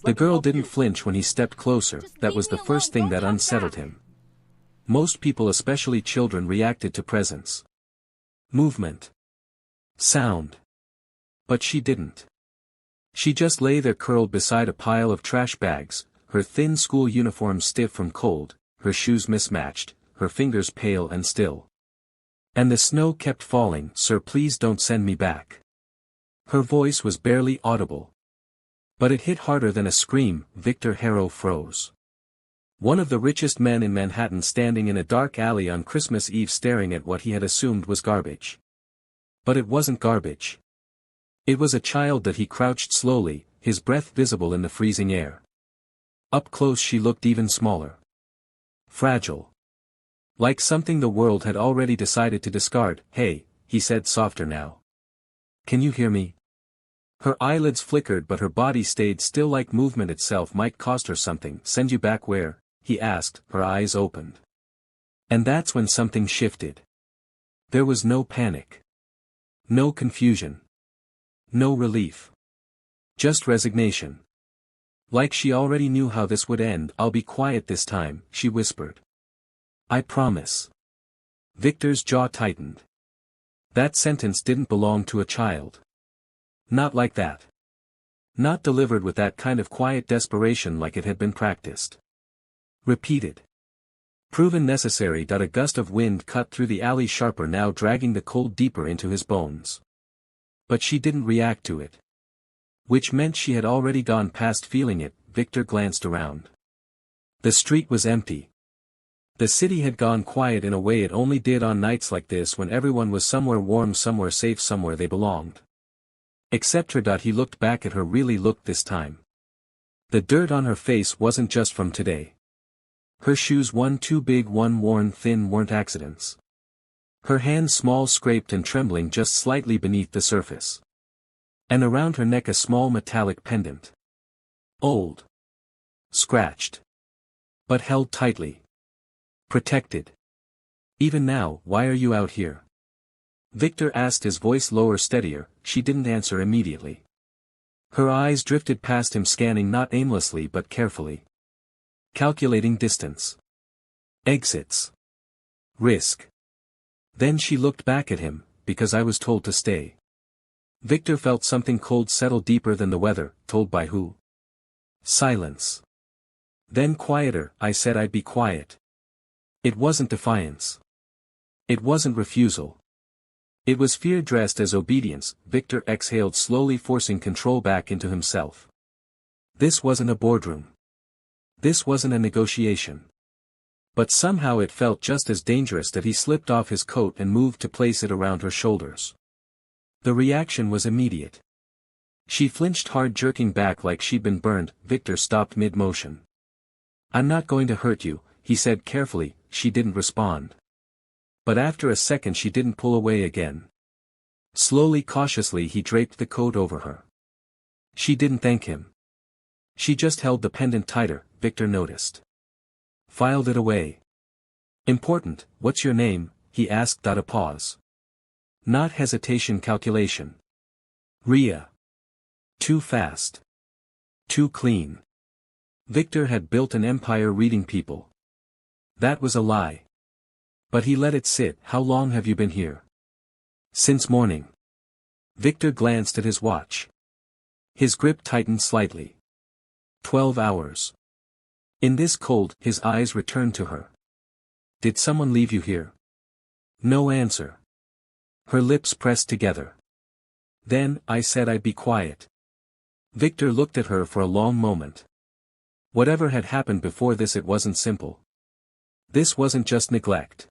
The girl didn't flinch when he stepped closer. That was the first thing that unsettled him. Most people, especially children, reacted to presence. Movement. Sound. But she didn't. She just lay there curled beside a pile of trash bags, her thin school uniform stiff from cold, her shoes mismatched, her fingers pale and still. And the snow kept falling. "Sir, please don't send me back." Her voice was barely audible. But it hit harder than a scream. Victor Harrow froze. One of the richest men in Manhattan, standing in a dark alley on Christmas Eve, staring at what he had assumed was garbage. But it wasn't garbage. It was a child that he crouched slowly, his breath visible in the freezing air. Up close she looked even smaller. Fragile. Like something the world had already decided to discard. "Hey," he said, softer now. "Can you hear me?" Her eyelids flickered, but her body stayed still, like movement itself might cost her something. "Send you back where?" he asked. Her eyes opened. And that's when something shifted. There was no panic. No confusion. No relief. Just resignation. Like she already knew how this would end. "I'll be quiet this time," she whispered. "I promise." Victor's jaw tightened. That sentence didn't belong to a child. Not like that. Not delivered with that kind of quiet desperation, like it had been practiced. Repeated. Proven necessary. A gust of wind cut through the alley sharper now, dragging the cold deeper into his bones. But she didn't react to it. Which meant she had already gone past feeling it. Victor glanced around. The street was empty. The city had gone quiet in a way it only did on nights like this, when everyone was somewhere warm, somewhere safe, somewhere they belonged. Except her. He looked back at her, really looked this time. The dirt on her face wasn't just from today. Her shoes, one too big, one worn thin, weren't accidents. Her hands, small, scraped and trembling just slightly beneath the surface. And around her neck a small metallic pendant. Old. Scratched. But held tightly. Protected. "Even now, why are you out here?" Victor asked, his voice lower, steadier. She didn't answer immediately. Her eyes drifted past him, scanning not aimlessly but carefully. Calculating distance. Exits. Risk. Then she looked back at him. "Because I was told to stay." Victor felt something cold settle deeper than the weather. "Told by who?" Silence. Then quieter. "I said I'd be quiet." It wasn't defiance. It wasn't refusal. It was fear dressed as obedience. Victor exhaled slowly, forcing control back into himself. This wasn't a boardroom. This wasn't a negotiation. But somehow it felt just as dangerous. That he slipped off his coat and moved to place it around her shoulders. The reaction was immediate. She flinched hard, jerking back like she'd been burned. Victor stopped mid-motion. "I'm not going to hurt you," he said carefully. She didn't respond. But after a second she didn't pull away again. Slowly, cautiously he draped the coat over her. She didn't thank him. She just held the pendant tighter. Victor noticed. Filed it away. "Important, what's your name?" he asked. A pause. Not hesitation, calculation. "Rhea." Too fast. Too clean. Victor had built an empire reading people. That was a lie. But he let it sit. "How long have you been here?" "Since morning." Victor glanced at his watch. His grip tightened slightly. 12 hours. In this cold. His eyes returned to her. "Did someone leave you here?" No answer. Her lips pressed together. "Then, I said I'd be quiet." Victor looked at her for a long moment. Whatever had happened before this, it wasn't simple. This wasn't just neglect.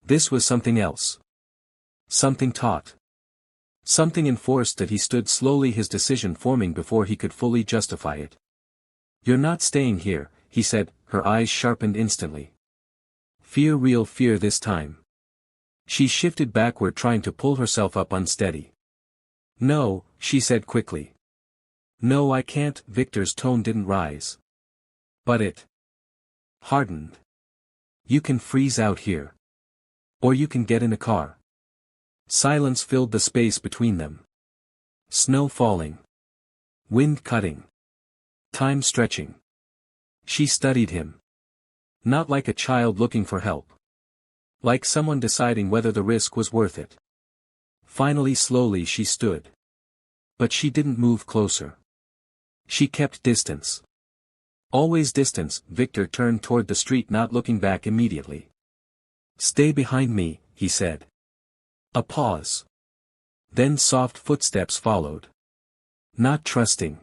This was something else. Something taught. Something enforced. That he stood slowly, his decision forming before he could fully justify it. "You're not staying here," he said. Her eyes sharpened instantly. Fear, real fear this time. She shifted backward, trying to pull herself up, unsteady. "No," she said quickly. "No, I can't." Victor's tone didn't rise. But it hardened. "You can freeze out here. Or you can get in a car." Silence filled the space between them. Snow falling. Wind cutting. Time stretching. She studied him. Not like a child looking for help. Like someone deciding whether the risk was worth it. Finally slowly she stood. But she didn't move closer. She kept distance. Always distance. Victor turned toward the street, not looking back immediately. "Stay behind me," he said. A pause. Then soft footsteps followed. Not trusting.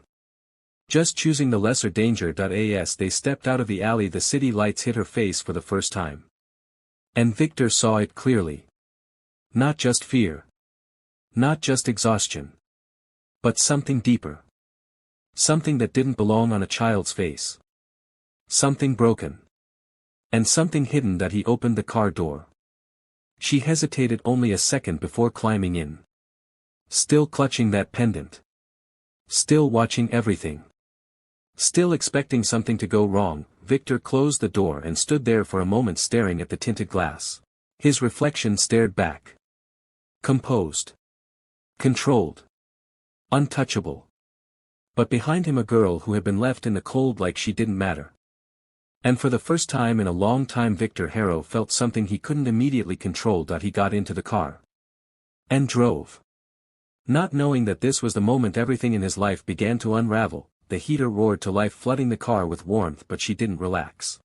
Just choosing the lesser danger. As they stepped out of the alley, the city lights hit her face for the first time. And Victor saw it clearly. Not just fear. Not just exhaustion. But something deeper. Something that didn't belong on a child's face. Something broken. And something hidden. He opened the car door. She hesitated only a second before climbing in. Still clutching that pendant. Still watching everything. Still expecting something to go wrong. Victor closed the door and stood there for a moment, staring at the tinted glass. His reflection stared back. Composed. Controlled. Untouchable. But behind him a girl who had been left in the cold like she didn't matter. And for the first time in a long time Victor Harrow felt something he couldn't immediately control. He got into the car. And drove. Not knowing that this was the moment everything in his life began to unravel. The heater roared to life, flooding the car with warmth, but she didn't relax.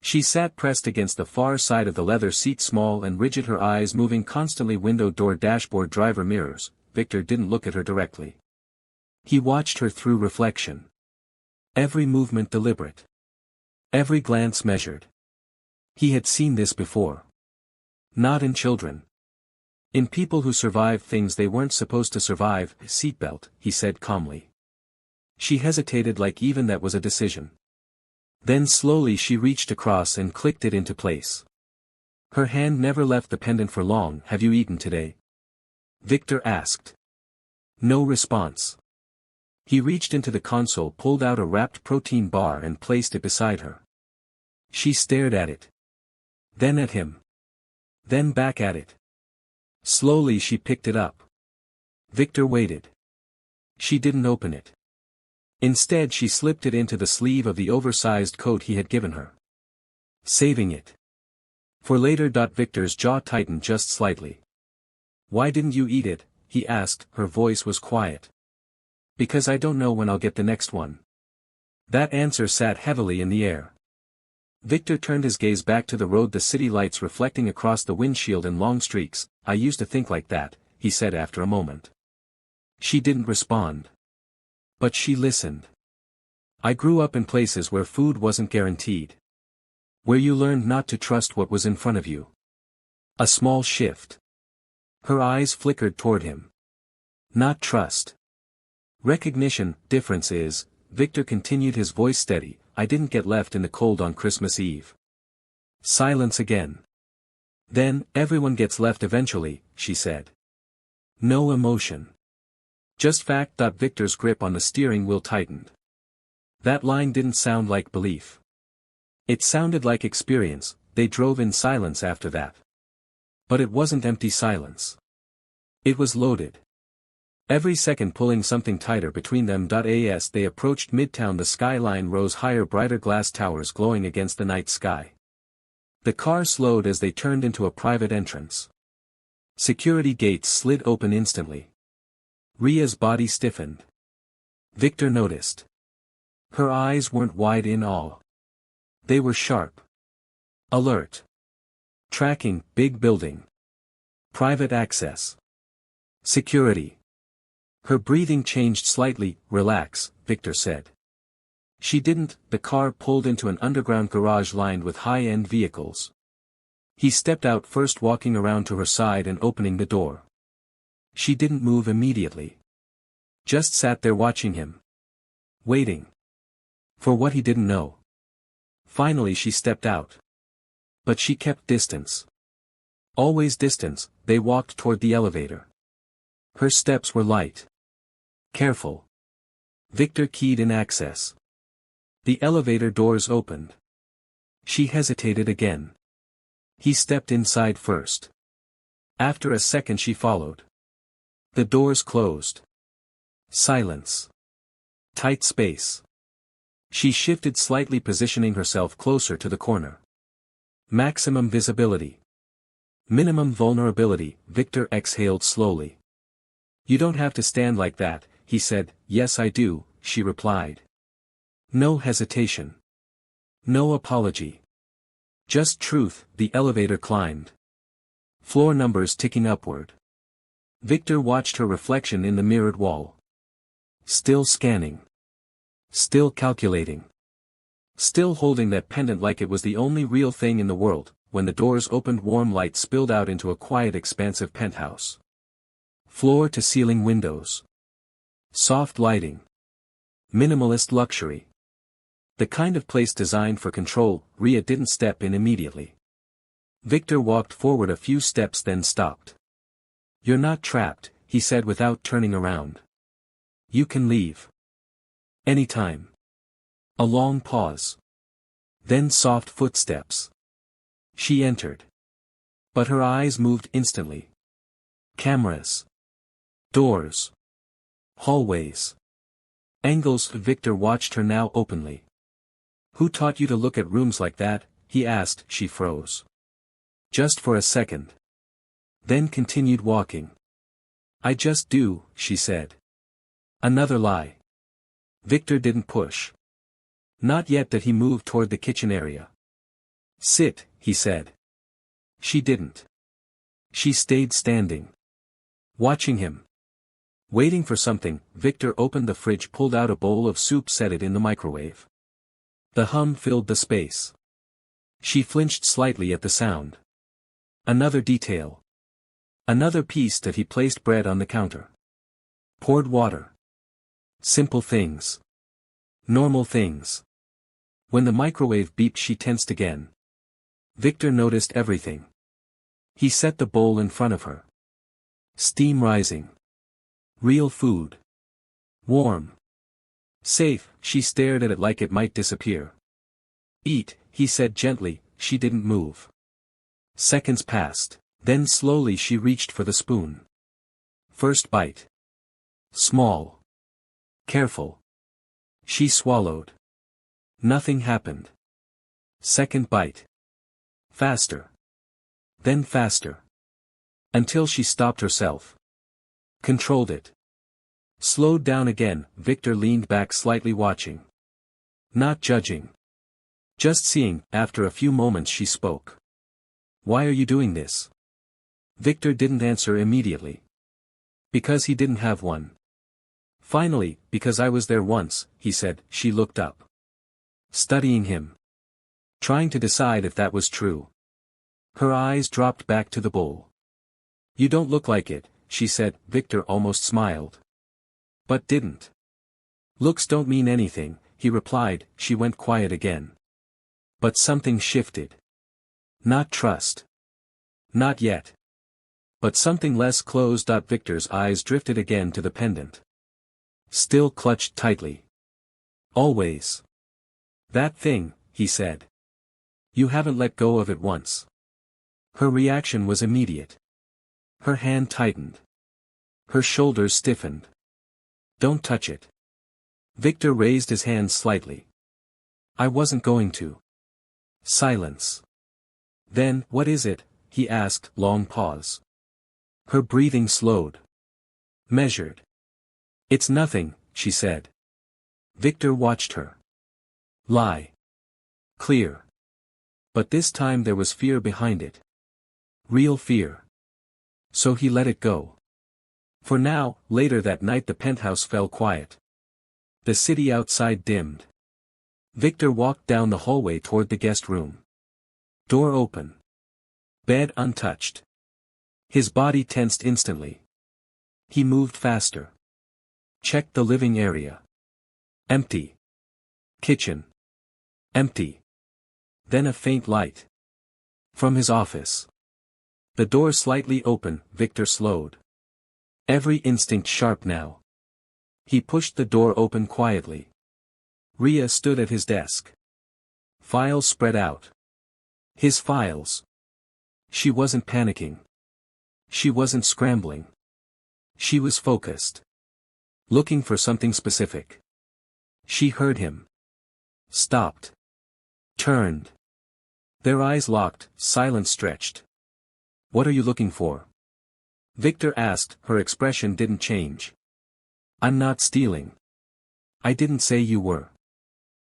She sat pressed against the far side of the leather seat, small and rigid, her eyes moving constantly. Window, door, dashboard, driver, mirrors. Victor didn't look at her directly. He watched her through reflection. Every movement deliberate. Every glance measured. He had seen this before. Not in children. In people who survived things they weren't supposed to survive. "Seatbelt," he said calmly. She hesitated, like even that was a decision. Then slowly she reached across and clicked it into place. Her hand never left the pendant for long. "Have you eaten today?" Victor asked. No response. He reached into the console, pulled out a wrapped protein bar and placed it beside her. She stared at it. Then at him. Then back at it. Slowly she picked it up. Victor waited. She didn't open it. Instead she slipped it into the sleeve of the oversized coat he had given her. Saving it. For later. Victor's jaw tightened just slightly. "Why didn't you eat it?" he asked. Her voice was quiet. "Because I don't know when I'll get the next one." That answer sat heavily in the air. Victor turned his gaze back to the road, the city lights reflecting across the windshield in long streaks. "I used to think like that," he said after a moment. She didn't respond. But she listened. "I grew up in places where food wasn't guaranteed. Where you learned not to trust what was in front of you." A small shift. Her eyes flickered toward him. Not trust. Recognition. "Difference is," Victor continued, his voice steady, "I didn't get left in the cold on Christmas Eve." Silence again. "Then, everyone gets left eventually," she said. No emotion. Just fact. Victor's grip on the steering wheel tightened. That line didn't sound like belief. It sounded like experience. They drove in silence after that. But it wasn't empty silence. It was loaded. Every second pulling something tighter between them. As they approached Midtown, the skyline rose higher, brighter glass towers glowing against the night sky. The car slowed as they turned into a private entrance. Security gates slid open instantly. Ria's body stiffened. Victor noticed. Her eyes weren't wide in awe. They were sharp. Alert. Tracking. Big building. Private access. Security. Her breathing changed slightly. "Relax," Victor said. She didn't. The car pulled into an underground garage lined with high-end vehicles. He stepped out first, walking around to her side and opening the door. She didn't move immediately. Just sat there watching him. Waiting. For what he didn't know. Finally she stepped out. But she kept distance. Always distance. They walked toward the elevator. Her steps were light. Careful. Victor keyed in access. The elevator doors opened. She hesitated again. He stepped inside first. After a second she followed. The doors closed. Silence. Tight space. She shifted slightly, positioning herself closer to the corner. Maximum visibility. Minimum vulnerability, Victor exhaled slowly. You don't have to stand like that, he said. Yes I do, she replied. No hesitation. No apology. Just truth. The elevator climbed. Floor numbers ticking upward. Victor watched her reflection in the mirrored wall. Still scanning. Still calculating. Still holding that pendant like it was the only real thing in the world. When the doors opened, warm light spilled out into a quiet, expansive penthouse. Floor-to-ceiling windows. Soft lighting. Minimalist luxury. The kind of place designed for control. Rhea didn't step in immediately. Victor walked forward a few steps, then stopped. You're not trapped, he said without turning around. You can leave. Anytime. A long pause. Then soft footsteps. She entered. But her eyes moved instantly. Cameras. Doors. Hallways. Angles. Victor watched her now openly. Who taught you to look at rooms like that? He asked. She froze. Just for a second. Then continued walking. I just do, she said. Another lie. Victor didn't push. Not yet. That he moved toward the kitchen area. Sit, he said. She didn't. She stayed standing. Watching him. Waiting for something. Victor opened the fridge, pulled out a bowl of soup, set it in the microwave. The hum filled the space. She flinched slightly at the sound. Another detail. Another piece. That he placed bread on the counter. Poured water. Simple things. Normal things. When the microwave beeped, she tensed again. Victor noticed everything. He set the bowl in front of her. Steam rising. Real food. Warm. Safe. She stared at it like it might disappear. Eat, he said gently. She didn't move. Seconds passed. Then slowly she reached for the spoon. First bite. Small. Careful. She swallowed. Nothing happened. Second bite. Faster. Then faster. Until she stopped herself. Controlled it. Slowed down again. Victor leaned back slightly, watching. Not judging. Just seeing. After a few moments she spoke. Why are you doing this? Victor didn't answer immediately. Because he didn't have one. Finally, because I was there once, he said. She looked up. Studying him. Trying to decide if that was true. Her eyes dropped back to the bowl. You don't look like it, she said. Victor almost smiled. But didn't. Looks don't mean anything, he replied. She went quiet again. But something shifted. Not trust. Not yet. But something less closed. Victor's eyes drifted again to the pendant. Still clutched tightly. Always. That thing, he said. You haven't let go of it once. Her reaction was immediate. Her hand tightened. Her shoulders stiffened. Don't touch it. Victor raised his hand slightly. I wasn't going to. Silence. Then, what is it? He asked. Long pause. Her breathing slowed. Measured. It's nothing, she said. Victor watched her. Lie. Clear. But this time there was fear behind it. Real fear. So he let it go. For now. Later that night the penthouse fell quiet. The city outside dimmed. Victor walked down the hallway toward the guest room. Door open. Bed untouched. His body tensed instantly. He moved faster. Checked the living area. Empty. Kitchen. Empty. Then a faint light. From his office. The door slightly open. Victor slowed. Every instinct sharp now. He pushed the door open quietly. Rhea stood at his desk. Files spread out. His files. She wasn't panicking. She wasn't scrambling. She was focused. Looking for something specific. She heard him. stopped, turned. Their eyes locked, silence stretched. "What are you looking for?" Victor asked. Her expression didn't change. "I'm not stealing. I didn't say you were."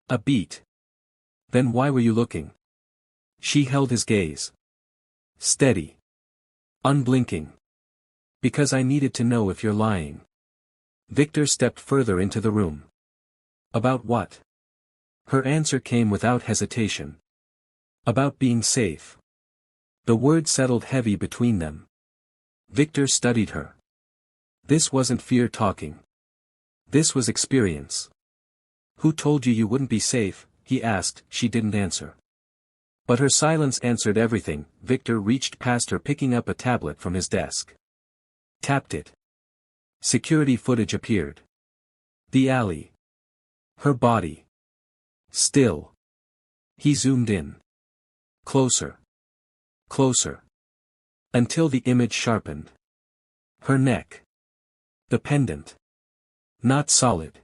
A beat. "Then why were you looking?" She held his gaze. Steady. Unblinking. "Because I needed to know if you're lying." Victor stepped further into the room. "About what?" Her answer came without hesitation. "About being safe." The word settled heavy between them. Victor studied her. This wasn't fear talking. This was experience. "Who told you you wouldn't be safe?" he asked. She didn't answer. But her silence answered everything. Victor reached past her, picking up a tablet from his desk. Tapped it. Security footage appeared. The alley. Her body. Still. He zoomed in. Closer. Closer. Until the image sharpened. Her neck. The pendant. Not solid.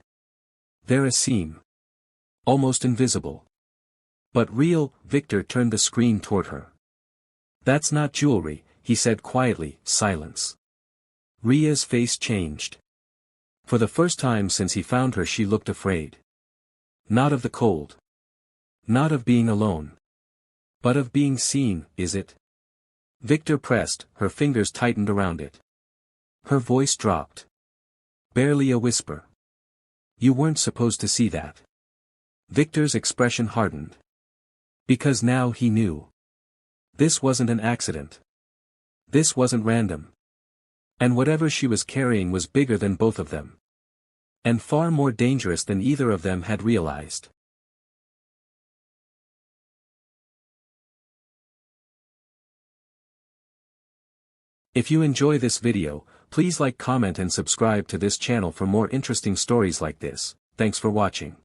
There a seam. Almost invisible. But real. Victor turned the screen toward her. "That's not jewelry," he said quietly. Silence. Ria's face changed. For the first time since he found her, she looked afraid. Not of the cold. Not of being alone. But of being seen. "Is it?" Victor pressed. Her fingers tightened around it. Her voice dropped. Barely a whisper. "You weren't supposed to see that." Victor's expression hardened. Because now he knew. This wasn't an accident. This wasn't random. And whatever she was carrying was bigger than both of them. And far more dangerous than either of them had realized. If you enjoy this video, please like, comment and subscribe to this channel for more interesting stories like this. Thanks for watching.